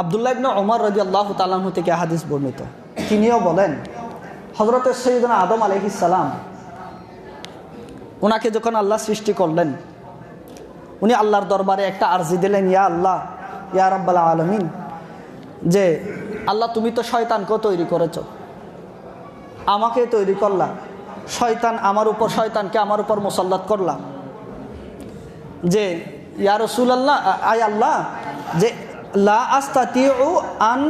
আব্দুল্লাহ ইবনে ওমর রাদিয়াল্লাহু তাআলা আনহু থেকে হাদিস বর্ণিত, তিনিও বলেন, হযরতে সাইয়্যিদুনা আদম আলাইহিস সালাম, ওনাকে যখন আল্লাহ সৃষ্টি করলেন, উনি আল্লাহর দরবারে একটা আরজি দিলেন, ইয়া আল্লাহ, ইয়া রাব্বাল আলামিন, যে আল্লাহ তুমি তো শয়তানকেও তৈরি করেছো, আমাকে তৈরি করলা, শয়তান আমার উপর, শয়তানকে আমার উপর মুসাল্লাত করলা, যে ইয়া রাসূলুল্লাহ, আয় আল্লাহ, যে লা আস্তাতিউ আন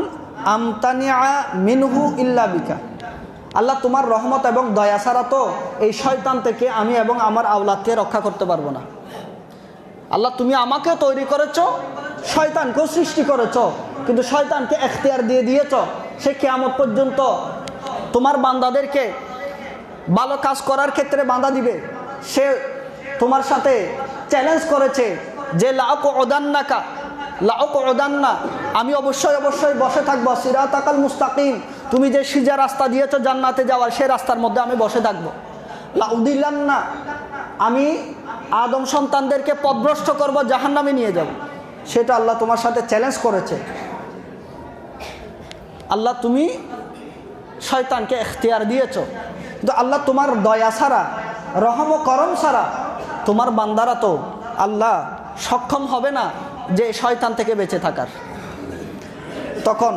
আমতানিআ মিনহু ইল্লা বিকা, আল্লাহ তোমার রহমত এবং দয়া ছাড়া তো এই শয়তান থেকে আমি এবং আমার আওলাদকে রক্ষা করতে পারবো না। আল্লাহ তুমি আমাকে তৈরি করেছো, শয়তানকেও সৃষ্টি করেছো, কিন্তু শয়তানকে এখতিয়ার দিয়ে দিয়েছো, সে কিয়ামত পর্যন্ত তোমার বান্দাদেরকে ভালো কাজ করার ক্ষেত্রে বাধা দিবে। সে তোমার সাথে চ্যালেঞ্জ করেছে যে লাউকউদান্না, আমি অবশ্যই অবশ্যই বসে থাকবো, সিরাতাকাল মুস্তাকিম, তুমি যে সিজা রাস্তা দিয়েছো জান্নাতে যাওয়ার, সেই রাস্তার মধ্যে আমি বসে থাকবো। লাউদিল্লান্না, আমি আদম সন্তানদেরকে পথভ্রষ্ট করবো, জাহান্নামে নিয়ে যাব। সেটা আল্লাহ তোমার সাথে চ্যালেঞ্জ করেছে। আল্লাহ তুমি শয়তানকে এখতিয়ার দিয়েছো, কিন্তু আল্লাহ তোমার দয়া ছাড়া, রহম ও করম ছাড়া তোমার বান্দারা তো আল্লাহ সক্ষম হবে না যে শয়তান থেকে বেঁচে থাকার। তখন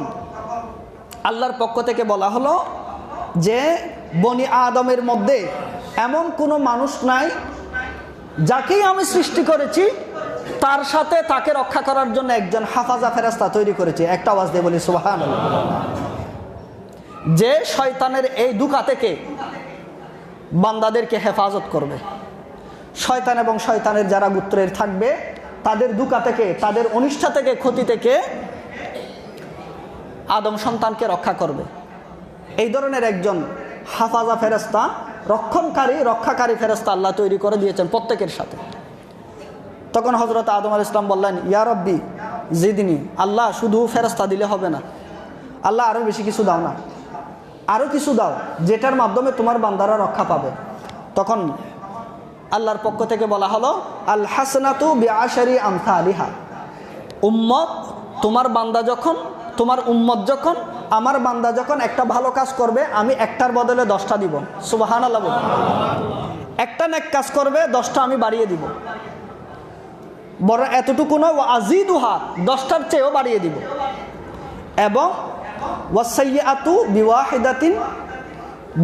আল্লাহর পক্ষ থেকে বলা হলো যে বনি আদমের মধ্যে এমন কোনো মানুষ নাই যাকেই আমি সৃষ্টি করেছি তার সাথে তাকে রক্ষা করার জন্য একজন হাফাজা ফেরেশতা তৈরি করেছি। একটা আওয়াজ দিয়ে বলি সুবহানাল্লাহ। যে শয়তানের এই দুকা থেকে বান্দাদেরকে হেফাজত করবে, শয়তান এবং শয়তানের যারা গোত্রের থাকবে তাদের দুকা থেকে, তাদের অনিষ্ঠা থেকে, ক্ষতি থেকে আদম সন্তানকে রক্ষা করবে। এই ধরনের একজন হাফাজা ফেরেশতা, রক্ষাকারী ফেরেশতা আল্লাহ তৈরি করে দিয়েছেন প্রত্যেকের সাথে। তখন হযরত আদম আলাইহিস সালাম বললেন, ইয়া রব্বি জিদনি, আল্লাহ শুধু ফেরেশতা দিলে হবে না, আল্লাহ আরও বেশি কিছু দাও না, আরও কিছু দাও যেটার মাধ্যমে তোমার বান্দারা রক্ষা পাবে। তখন আল্লাহর পক্ষ থেকে বলা হলো, আল হাসনাতু বিআশারি আমসালিহা, উম্মত, তোমার বান্দা যখন, তোমার উম্মত যখন, আমার বান্দা যখন একটা ভালো কাজ করবে, আমি একটার বদলে 10টা দিব। সুবহানাল্লাহ। একটা নেক কাজ করবে, 10টা আমি বাড়িয়ে দিব। বড় এতটুকু নয়, ওয়া আজিদুহা, 10টার চেয়েও বাড়িয়ে দিব। এবং ওয়াসাইয়্যাতু বিওয়াহিদাতিন,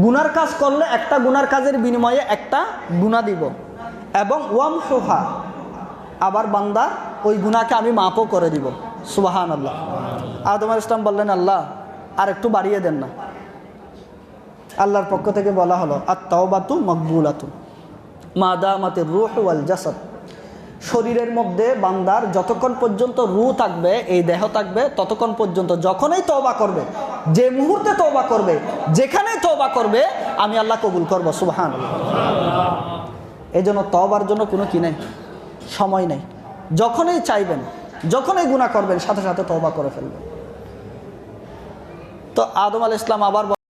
গুনার কাজ করলে একটা গুনার কাজের বিনিময়ে একটা গুনাহ দিব। এবং ওয়ামহুহা, আবার বান্দা ওই গুনাহকে আমি মাফও করে দিব। সুবহানাল্লাহ। আদম আলাইহিস সালাম বললেন, আল্লাহ আর একটু বাড়িয়ে দেন না। আল্লাহর পক্ষ থেকে বলা হলো, আত-তাওবাতু মাকবুলাতু মা দামাতির রূহু ওয়াল জাসাদ, শরীরের মধ্যে বান্দার যতক্ষণ পর্যন্ত রূহ থাকবে, এই দেহ থাকবে, ততক্ষণ পর্যন্ত যখনই তওবা করবে, যে মুহূর্তে তওবা করবে, যেখানেই তওবা করবে, আমি আল্লাহ কবুল করব। সুবহানাল্লাহ। এই জন্য তওবার জন্য কোনো কি নেই, সময় নেই। যখনই চাইবেন যখনই গুনাহ করবেন সাথে সাথে তওবা করে ফেলবেন। তো আদম আলাইহিস সালাম আবার